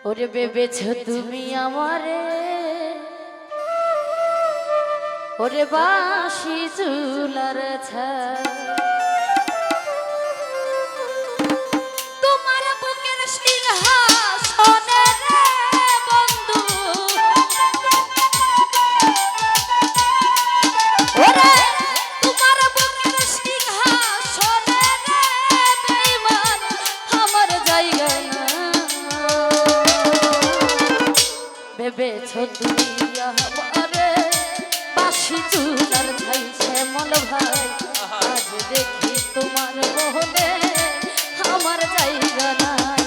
ওরে ভেবেছ তুমি আমারে, ওরে বাঁশি চুলার ছাই, তোমার বুকের সিংহাসনে রে বন্ধু, ওরে তোমার বুকের সিংহাসনে রে বেঈমান আমার জায়গা না। ভেবেছ তুমি আমারে বাঁশি চুলার ছাই, শ্যামল ভাই আজ দেখি তোমার মোহনে আমার জায়গা নাই।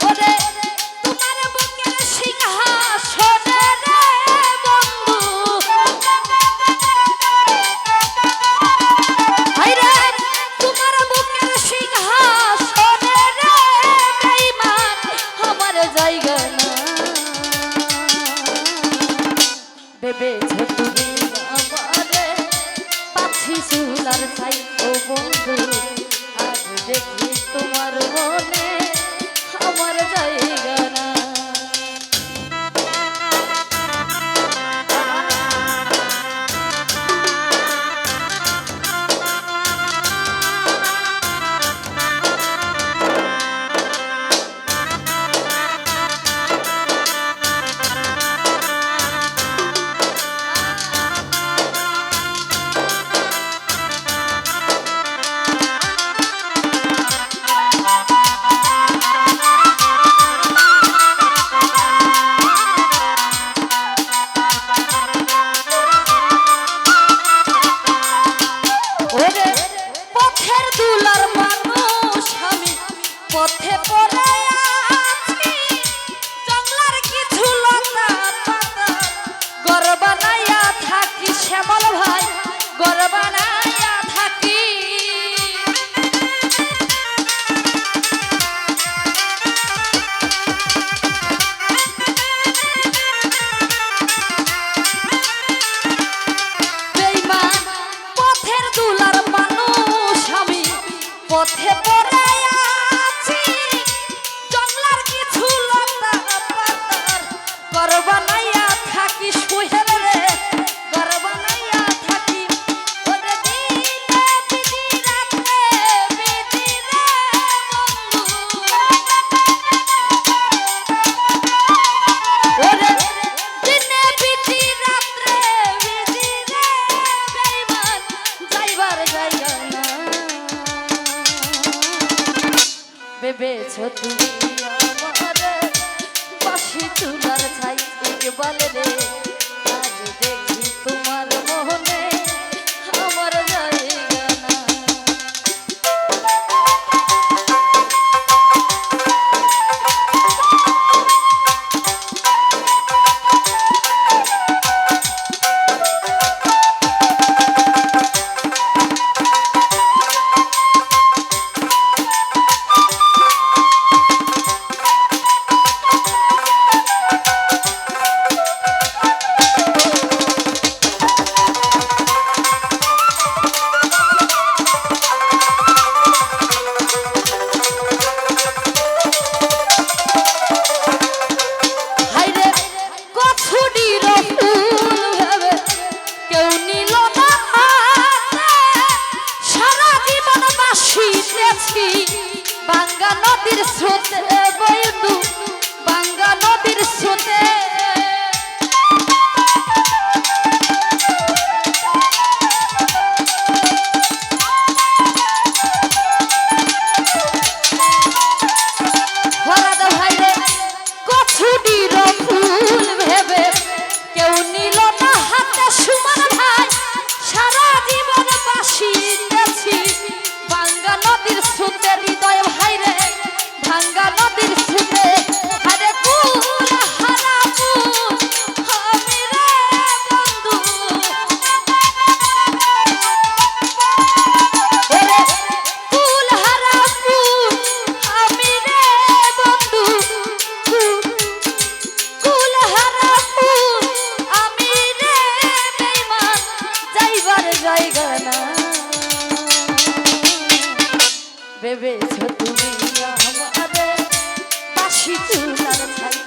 ওরে তোমার বুকের সিংহাসনে রে বন্ধু, হায়রে তোমার বুকের সিংহাসনে রে বেঈমান আমার জায়গা নাই। ভেবেছ তুমি আমারে বাঁশি চুলার ছাই, ও বন্ধু আজ দেখি তোমার মনে আমার জায়গা না। পথে পড়ে আছি জঙ্গলার কিছু লতা পাতা, ঘর বানাইয়া থাকি শ্যামল ভাই, ঘর বানাইয়া থাকি। বেঈমান পথের দুলার মানুষ আমি, পথে পড়ে ঘর বানাইয়া থাকি সুহের রে, ঘর বানাইয়া থাকি। ওরে দিনে বিধি রাতে বিধি রে বন্ধু, ওরে দিনে বিধি রাতে বিধি রে বেঈমান যাইবার জায়গা না। ভেবেছ তুমি আমারে বাঁশি চুলার ছাই, বলে রে আজ দেখি তোমার মোহনে আমার জায়গা না। বাঙ্গা নদীর স্রোতে বন্ধু, বাঙ্গা নদীর স্রোতে হরাদা ভাইরে কচুডির ফুল ভেবে কেউ নিল না হাতে সুমন ভাই, সারা জীবন বাঁশি গেছি বাঙ্গা নদীর স্রোতে। হৃদয় ভাইরে ভাঙ্গা নদীর স্রোতে, আরে কুল হারা ফুল আমি রে বন্ধু, ওরে কুল হারা ফুল আমি রে বন্ধু, কুল হারা ফুল আমি রে বেঈমান যাইবার জায়গা না। ভেবেছ তুমি আমারে বাঁশি চুলার ছাই,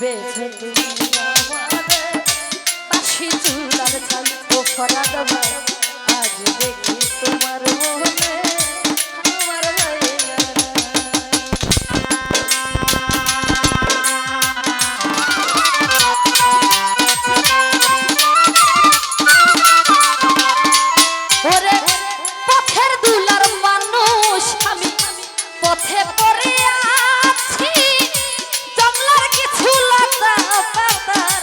ভেবেছো তুমি আমারে বাসি চুলার ছাই ও ফরাদ ভাই আজ দেখি তোমার মনে আমার জায়গা ওরে পথের দুলার মানুষ আমি পথে পড়ে আছি জঙ্গলার কিছু লতা পাতার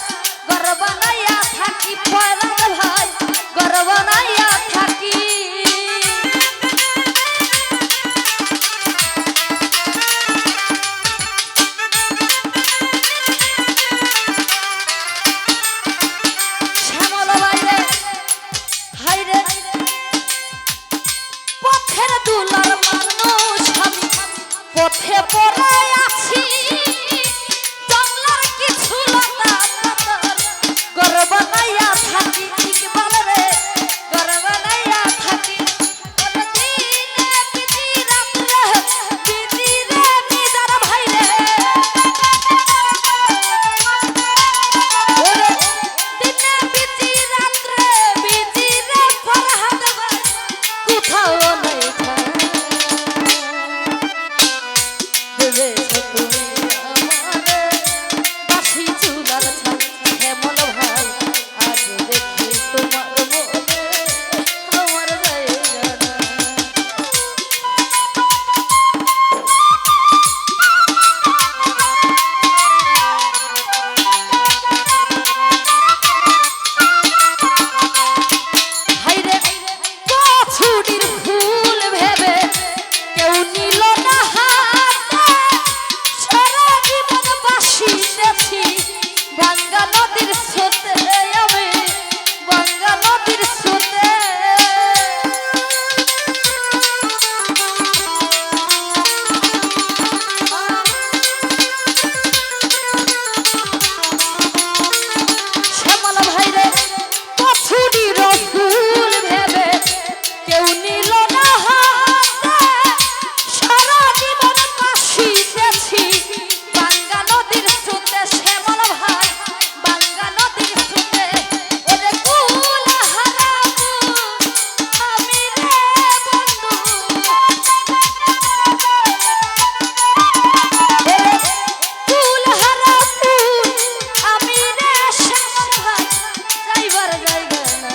ঘর বানাইয়া থাকি ফয়রাদ ভাই ঘর বানাইয়া থাকি শ্যামল বাইরে হাইরে পথের দুলার মানুষ আমি পথে পড়ে আছি জঙ্গলার কিছু লতা পাতার ঘর বানাইয়া থাকি ইকবাল রে ঘর বানাইয়া থাকি ওরে দিনে বিধি রাত্রে বিধি রে নিদার ভাই রে ওরে দিনে বিধি রাত্রে বিধি রে ফরহাদ ভাই কোথাও নাই ভেবেছো তুমি আমারে বাসি চুলার ছাই হেমল ভাই আজ দেখি তোমার মনে আমার জায়গা না হাইরে কচুরির ফুল ভেবে কেউ নিল না হাতে সারা জীবন বাসিতেছি ভাঙ্গা নদীর স্রোতে আমি ভাঙ্গা নদীর স্রোতে শ্যামল ভাইরে কচুরির ফুল ভেবে কেউ নিল না হাতে সারা জীবন বাসিতেছি ভাঙ্গা নদীর স্রোতে শ্যামল ভাই ভাঙ্গা নদীর স্রোতে ওরে কুল হারাবো আমি রে বন্ধু কুল হারাবো আমি রে শ্যামল ভাই যাইবার জায়গা না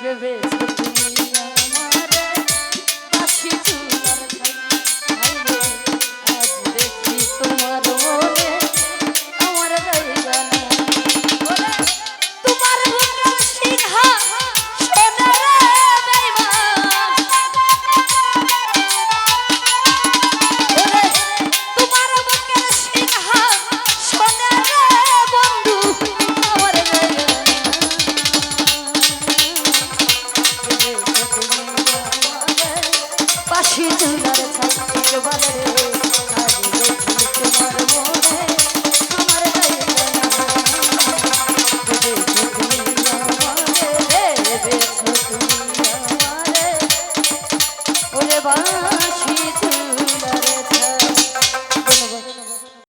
ভেবেছো তুমি আমারে বাসি চুলার ছাই হাইরে আজ দেখি তোমার মনে আমার জায়গা না ওরে তোমার বুকের সিংহা সোনা রে বেঈমান ওরে তোমার বুকের সিংহা সোনা রে বন্ধু আমার জায়গা না বাসি চুলার ছাই একবার রে